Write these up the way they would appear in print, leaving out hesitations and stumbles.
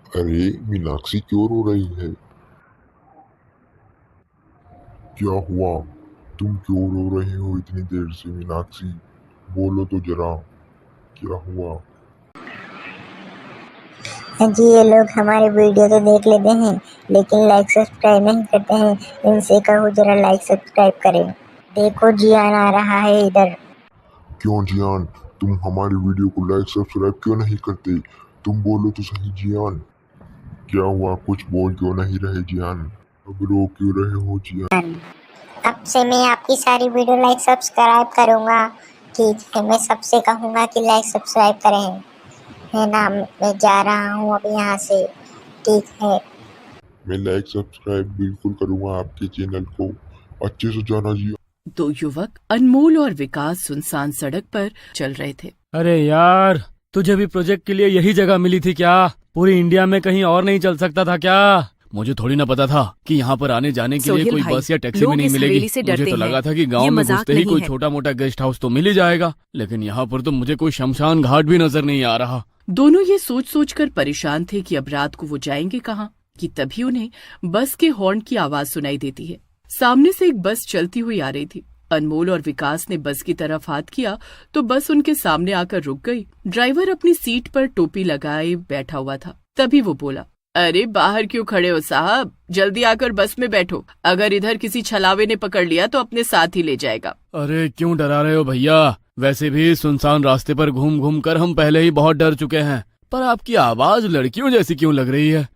अरे मीनाक्षी क्यों रो रही है? क्या हुआ? तुम क्यों रो रही हो इतनी देर से मीनाक्षी? बोलो तो जरा, क्या हुआ? जी ये लोग हमारे वीडियो तो देख लेते हैं लेकिन लाइक सब्सक्राइब नहीं करते हैं। इनसे कहो जरा लाइक सब्सक्राइब करें। देखो जियान आ रहा है इधर। क्यों जियान, तुम हमारी वीडियो को लाइक सब्सक्राइब क्यों नहीं करते? तुम बोलो तो सही जियान, क्या हुआ? कुछ बोल क्यों नहीं रहे जियान? अब रो क्यों रहे हो जियान? अब से मैं आपकी सारी वीडियो लाइक सब्सक्राइब करूँगा। ठीक है, मैं सबसे कहूँगा कि लाइक सब्सक्राइब करें। है ना, मैं जा रहा हूँ अब यहाँ से। ठीक है। मैं लाइक सब्सक्राइब बिल्कुल करूंगा आपके चैनल को। अच्छे से जाना जियान। दो युवक अनमोल और विकास सुनसान सड़क पर चल रहे थे। अरे यार, तुझे भी प्रोजेक्ट के लिए यही जगह मिली थी क्या? पूरी इंडिया में कहीं और नहीं चल सकता था क्या? मुझे थोड़ी ना पता था कि यहाँ पर आने जाने के लिए सोहेल कोई भाई, बस या टैक्सी लोग भी नहीं इस मिलेगी। हवेली से मुझे डरते तो हैं। लगा था कि ये गांव में मजाक घुसते ही नहीं कोई है। छोटा मोटा गेस्ट हाउस तो मिल ही जाएगा, लेकिन यहाँ पर तो मुझे कोई शमशान घाट भी नजर नहीं आ रहा। दोनों ये सोच सोच कर परेशान थे कि अब रात को वो जाएंगे कहाँ, कि तभी उन्हें बस के हॉर्न की आवाज सुनाई देती है। सामने से एक बस चलती हुई आ रही थी। अनमोल और विकास ने बस की तरफ हाथ किया तो बस उनके सामने आकर रुक गई। ड्राइवर अपनी सीट पर टोपी लगाए बैठा हुआ था। तभी वो बोला, अरे बाहर क्यों खड़े हो साहब, जल्दी आकर बस में बैठो। अगर इधर किसी छलावे ने पकड़ लिया तो अपने साथ ही ले जाएगा। अरे क्यों डरा रहे हो भैया? वैसे भी सुनसान रास्ते पर घूम घूम कर हम पहले ही बहुत डर चुके हैं, पर आपकी आवाज लड़कियों जैसी क्यों लग रही है?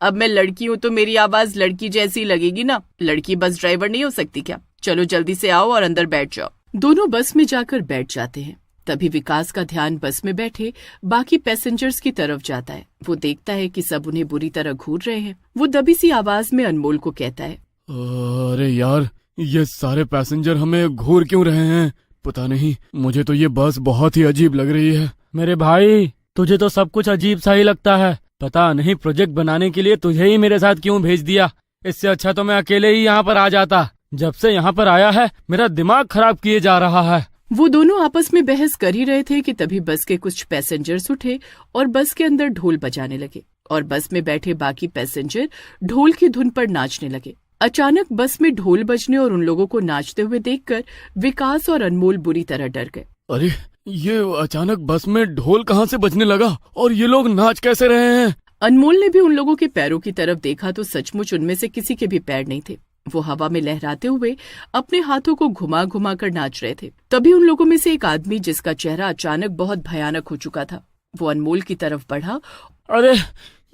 अब मैं लड़की हूँ तो मेरी आवाज लड़की जैसी लगेगी ना। लड़की बस ड्राइवर नहीं हो सकती क्या? चलो जल्दी से आओ और अंदर बैठ जाओ। दोनों बस में जाकर बैठ जाते हैं। तभी विकास का ध्यान बस में बैठे बाकी पैसेंजर्स की तरफ जाता है। वो देखता है कि सब उन्हें बुरी तरह घूर रहे हैं। वो दबी सी आवाज में अनमोल को कहता है, अरे यार, ये सारे पैसेंजर हमें घूर क्यों रहे हैं? पता नहीं, मुझे तो ये बस बहुत ही अजीब लग रही है। मेरे भाई, तुझे तो सब कुछ अजीब सा ही लगता है। पता नहीं प्रोजेक्ट बनाने के लिए तुझे ही मेरे साथ क्यों भेज दिया। इससे अच्छा तो मैं अकेले ही यहाँ पर आ जाता। जब से यहाँ पर आया है मेरा दिमाग खराब किए जा रहा है। वो दोनों आपस में बहस कर ही रहे थे कि तभी बस के कुछ पैसेंजर्स उठे और बस के अंदर ढोल बजाने लगे और बस में बैठे बाकी पैसेंजर ढोल की धुन पर नाचने लगे। अचानक बस में ढोल बजने और उन लोगों को नाचते हुए देखकर विकास और अनमोल बुरी तरह डर गए। अरे ये अचानक बस में ढोल कहाँ से बजने लगा और ये लोग नाच कैसे रहे हैं? अनमोल ने भी उन लोगों के पैरों की तरफ देखा तो सचमुच उनमें से किसी के भी पैर नहीं थे। वो हवा में लहराते हुए अपने हाथों को घुमा घुमा कर नाच रहे थे। तभी उन लोगों में से एक आदमी, जिसका चेहरा अचानक बहुत भयानक हो चुका था, वो अनमोल की तरफ बढ़ा। अरे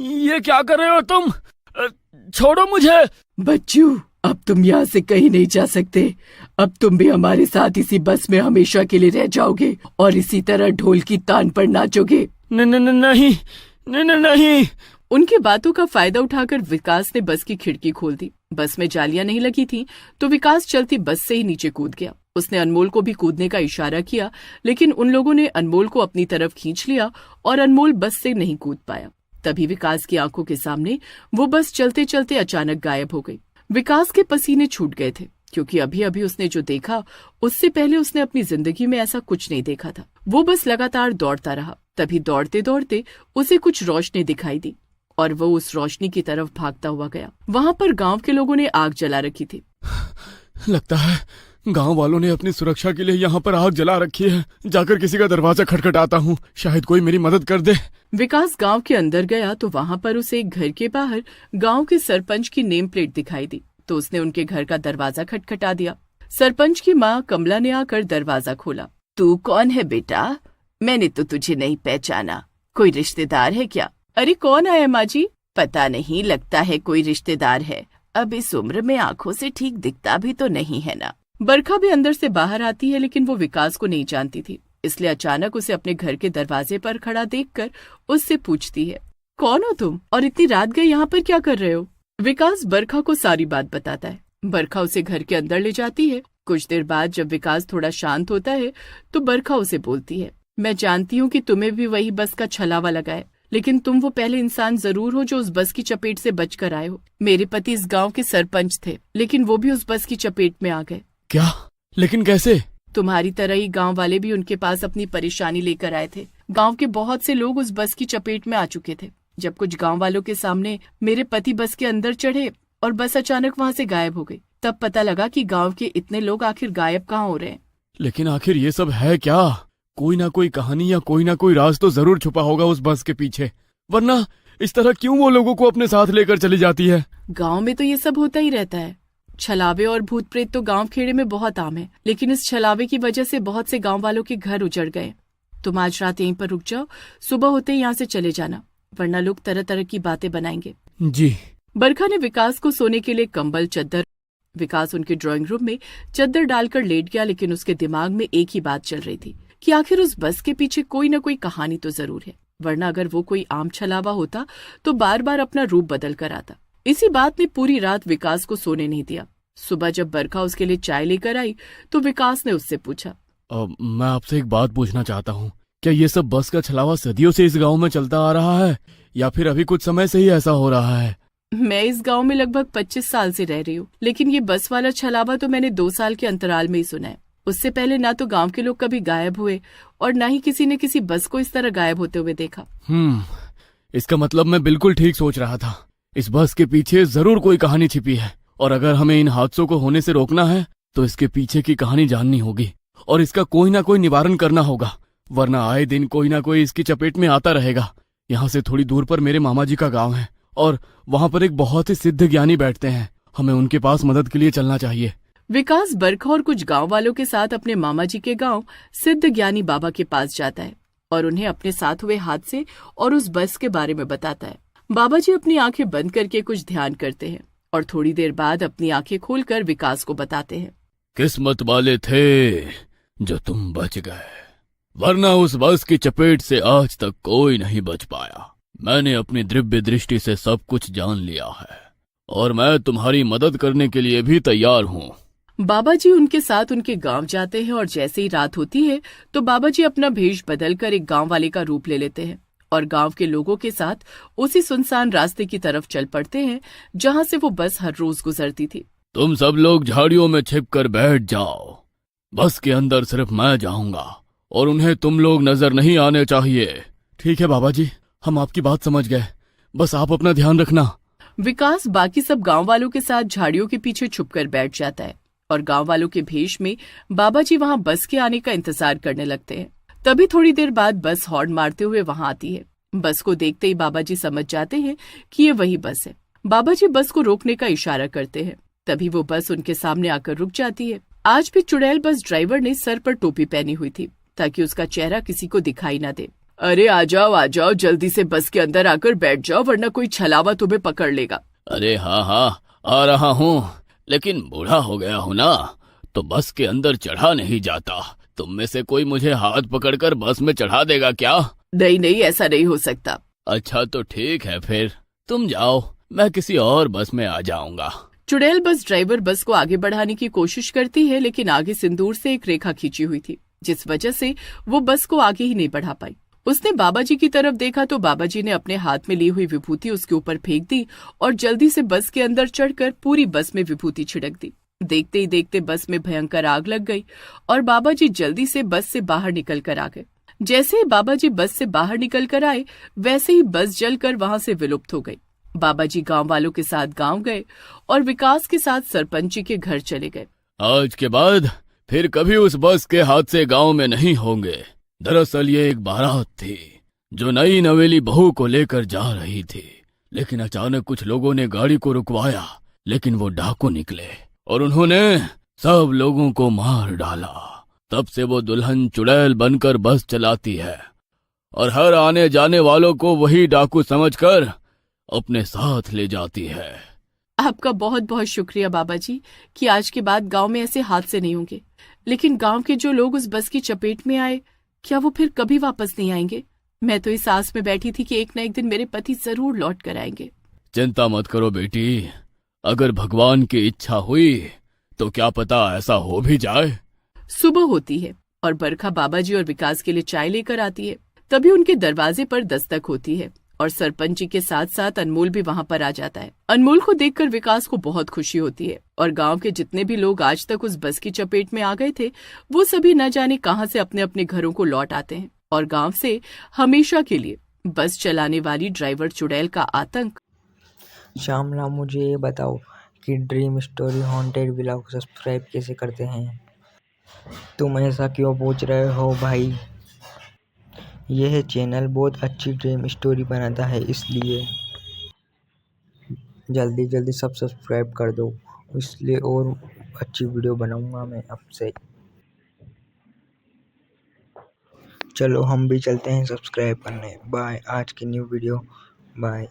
ये क्या कर रहे हो तुम? छोड़ो मुझे। बच्चू, अब तुम यहाँ से कहीं नहीं जा सकते। अब तुम भी हमारे साथ इसी बस में हमेशा के लिए रह जाओगे और इसी तरह ढोल की तान पर नाचोगे। नहीं नहीं। उनकी बातों का फायदा उठाकर विकास ने बस की खिड़की खोल दी। बस में जालियां नहीं लगी थी तो विकास चलती बस से ही नीचे कूद गया। उसने अनमोल को भी कूदने का इशारा किया, लेकिन उन लोगों ने अनमोल को अपनी तरफ खींच लिया और अनमोल बस से नहीं कूद पाया। तभी विकास की आंखों के सामने वो बस चलते चलते अचानक गायब हो गई। विकास के पसीने छूट गए थे, क्योंकि अभी अभी उसने जो देखा उससे पहले उसने अपनी जिंदगी में ऐसा कुछ नहीं देखा था। वो बस लगातार दौड़ता रहा। तभी दौड़ते दौड़ते उसे कुछ रोशनी दिखाई दी और वो उस रोशनी की तरफ भागता हुआ गया। वहाँ पर गांव के लोगों ने आग जला रखी थी। लगता है गांव वालों ने अपनी सुरक्षा के लिए यहाँ पर आग जला रखी है। जाकर किसी का दरवाजा खटखटाता हूँ, शायद कोई मेरी मदद कर दे। विकास गांव के अंदर गया तो वहाँ पर उसे एक घर के बाहर गांव के सरपंच की नेम प्लेट दिखाई दी, तो उसने उनके घर का दरवाजा खटखटा दिया। सरपंच की माँ कमला ने आकर दरवाजा खोला। तू कौन है बेटा? मैंने तो तुझे नहीं पहचाना। कोई रिश्तेदार है क्या? अरे कौन आया माँ जी? पता नहीं, लगता है कोई रिश्तेदार है। अब इस उम्र में आंखों से ठीक दिखता भी तो नहीं है ना। बरखा भी अंदर से बाहर आती है, लेकिन वो विकास को नहीं जानती थी, इसलिए अचानक उसे अपने घर के दरवाजे पर खड़ा देखकर उससे पूछती है, कौन हो तुम और इतनी रात गए यहाँ पर क्या कर रहे हो? विकास बरखा को सारी बात बताता है। बरखा उसे घर के अंदर ले जाती है। कुछ देर बाद जब विकास थोड़ा शांत होता है तो बरखा उसे बोलती है, मैं जानती हूँ कि तुम्हें भी वही बस का छलावा लगा है, लेकिन तुम वो पहले इंसान जरूर हो जो उस बस की चपेट से बच कर आए हो। मेरे पति इस गांव के सरपंच थे, लेकिन वो भी उस बस की चपेट में आ गए। क्या? लेकिन कैसे? तुम्हारी तरह ही गांव वाले भी उनके पास अपनी परेशानी लेकर आए थे। गांव के बहुत से लोग उस बस की चपेट में आ चुके थे। जब कुछ गांव वालों के सामने मेरे पति बस के अंदर चढ़े और बस अचानक वहां से गायब हो गई, तब पता लगा कि गांव के इतने लोग आखिर गायब कहाँ हो रहे हैं। लेकिन आखिर ये सब है क्या? कोई ना कोई कहानी या कोई ना कोई राज तो जरूर छुपा होगा उस बस के पीछे, वरना इस तरह क्यों वो लोगों को अपने साथ लेकर चली जाती है? गांव में तो ये सब होता ही रहता है। छलावे और भूत प्रेत तो गांव खेड़े में बहुत आम है, लेकिन इस छलावे की वजह से बहुत से गांव वालों के घर उजड़ गए। तुम आज रात यहीं पर रुक जाओ, सुबह होते ही यहाँ से चले जाना, वरना लोग तरह तरह की बातें बनाएंगे। जी। बरखा ने विकास को सोने के लिए कंबल चद्दर। विकास उनके ड्राइंग रूम में चद्दर डालकर लेट गया, लेकिन उसके दिमाग में एक ही बात चल रही थी कि आखिर उस बस के पीछे कोई न कोई कहानी तो जरूर है, वरना अगर वो कोई आम छलावा होता तो बार बार अपना रूप बदल कर आता। इसी बात ने पूरी रात विकास को सोने नहीं दिया। सुबह जब बरखा उसके लिए चाय लेकर आई तो विकास ने उससे पूछा, मैं आपसे एक बात पूछना चाहता हूँ, क्या ये सब बस का छलावा सदियों से इस गांव में चलता आ रहा है या फिर अभी कुछ समय से ही ऐसा हो रहा है? मैं इस गांव में लगभग 25 साल से रह रही हूँ, लेकिन ये बस वाला छलावा तो मैंने 2 साल के अंतराल में ही सुना है। उससे पहले ना तो गांव के लोग कभी गायब हुए और ना ही किसी ने किसी बस को इस तरह गायब होते हुए देखा। इसका मतलब मैं बिल्कुल ठीक सोच रहा था। इस बस के पीछे जरूर कोई कहानी छिपी है, और अगर हमें इन हादसों को होने से रोकना है तो इसके पीछे की कहानी जाननी होगी और इसका कोई ना कोई निवारण करना होगा, वरना आए दिन कोई ना कोई इसकी चपेट में आता रहेगा। यहाँ से थोड़ी दूर पर मेरे मामा जी का गांव है और वहाँ पर एक बहुत ही सिद्ध ज्ञानी बैठते हैं। हमें उनके पास मदद के लिए चलना चाहिए। विकास बरखा और कुछ गांव वालों के साथ अपने मामा जी के गांव सिद्ध ज्ञानी बाबा के पास जाता है और उन्हें अपने साथ हुए हादसे और उस बस के बारे में बताता है। बाबा जी अपनी आंखें बंद करके कुछ ध्यान करते हैं और थोड़ी देर बाद अपनी आंखें खोलकर विकास को बताते हैं, किस्मत वाले थे जो तुम बच गए, वरना उस बस की चपेट से आज तक कोई नहीं बच पाया। मैंने अपनी दिव्य दृष्टि से सब कुछ जान लिया है और मैं तुम्हारी मदद करने के लिए भी तैयार हूँ। बाबा जी उनके साथ उनके गांव जाते हैं और जैसे ही रात होती है तो बाबा जी अपना भेष बदलकर एक गांव वाले का रूप ले लेते हैं और गांव के लोगों के साथ उसी सुनसान रास्ते की तरफ चल पड़ते हैं जहां से वो बस हर रोज गुजरती थी। तुम सब लोग झाड़ियों में छिपकर बैठ जाओ, बस के अंदर सिर्फ मैं जाऊंगा और उन्हें तुम लोग नजर नहीं आने चाहिए। ठीक है बाबा जी, हम आपकी बात समझ गए, बस आप अपना ध्यान रखना। विकास बाकी सब गांव वालों के साथ झाड़ियों के पीछे छुपकर बैठ जाता है और गांव वालों के भेष में बाबा जी वहां बस के आने का इंतजार करने लगते हैं। तभी थोड़ी देर बाद बस हॉर्न मारते हुए वहां आती है। बस को देखते ही बाबा जी समझ जाते हैं कि ये वही बस है। बाबा जी बस को रोकने का इशारा करते हैं, तभी वो बस उनके सामने आकर रुक जाती है। आज भी चुड़ैल बस ड्राइवर ने सर पर टोपी पहनी हुई थी ताकि उसका चेहरा किसी को दिखाई न दे। अरे आ जाओ, जल्दी से बस के अंदर आकर बैठ जाओ, वरना कोई छलावा तुम्हें पकड़ लेगा। अरे हाँ आ रहा हूँ, लेकिन बूढ़ा हो गया हूँ ना, तो बस के अंदर चढ़ा नहीं जाता। तुम में से कोई मुझे हाथ पकड़कर बस में चढ़ा देगा क्या? नहीं, ऐसा नहीं हो सकता। अच्छा तो ठीक है, फिर तुम जाओ, मैं किसी और बस में आ जाऊंगा। चुड़ैल बस ड्राइवर बस को आगे बढ़ाने की कोशिश करती है, लेकिन आगे सिंदूर से एक रेखा खींची हुई थी, जिस वजह से वो बस को आगे ही नहीं बढ़ा पाई। उसने बाबा जी की तरफ देखा तो बाबा जी ने अपने हाथ में ली हुई विभूति उसके ऊपर फेंक दी और जल्दी से बस के अंदर चढ़कर पूरी बस में विभूति छिड़क दी। देखते ही देखते बस में भयंकर आग लग गई और बाबा जी जल्दी से बस से बाहर निकल कर आ गए। जैसे ही बाबा जी बस से बाहर निकल कर आए, वैसे ही बस जलकर वहां से विलुप्त हो गई। बाबा जी गांव वालों के साथ गांव गए और विकास के साथ सरपंच जी के घर चले गए। आज के बाद फिर कभी उस बस के हादसे गांव में नहीं होंगे। दरअसल ये एक बारात थी जो नई नवेली बहू को लेकर जा रही थी, लेकिन अचानक कुछ लोगों ने गाड़ी को रुकवाया, लेकिन वो डाकू निकले और उन्होंने सब लोगों को मार डाला। तब से वो दुल्हन चुड़ैल बनकर बस चलाती है और हर आने जाने वालों को वही डाकू समझकर अपने साथ ले जाती है। आपका बहुत बहुत शुक्रिया बाबा जी कि आज के बाद गांव में ऐसे हादसे नहीं होंगे। लेकिन गांव के जो लोग उस बस की चपेट में आए, क्या वो फिर कभी वापस नहीं आएंगे? मैं तो इस आस में बैठी थी कि एक न एक दिन मेरे पति जरूर लौट कर आएंगे। चिंता मत करो बेटी, अगर भगवान की इच्छा हुई तो क्या पता ऐसा हो भी जाए। सुबह होती है और बरखा बाबा जी और विकास के लिए चाय लेकर आती है। तभी उनके दरवाजे पर दस्तक होती है और सरपंच जी के साथ साथ अनमोल भी वहां पर आ जाता है। अनमोल को देखकर विकास को बहुत खुशी होती है और गांव के जितने भी लोग आज तक उस बस की चपेट में आ गए थे, वो सभी न जाने कहां से अपने अपने घरों को लौट आते हैं और गांव से हमेशा के लिए बस चलाने वाली ड्राइवर चुड़ैल का आतंक। श्यामला, मुझे ये बताओ कि ड्रीम स्टोरी हॉन्टेड विला को सब्सक्राइब कैसे करते हैं? तुम ऐसा क्यों पूछ रहे हो भाई? यह चैनल बहुत अच्छी ड्रीम स्टोरी बनाता है, इसलिए जल्दी जल्दी सब सब्सक्राइब कर दो, इसलिए और अच्छी वीडियो बनाऊंगा मैं आपसे। चलो हम भी चलते हैं सब्सक्राइब करने। बाय। आज की न्यू वीडियो। बाय।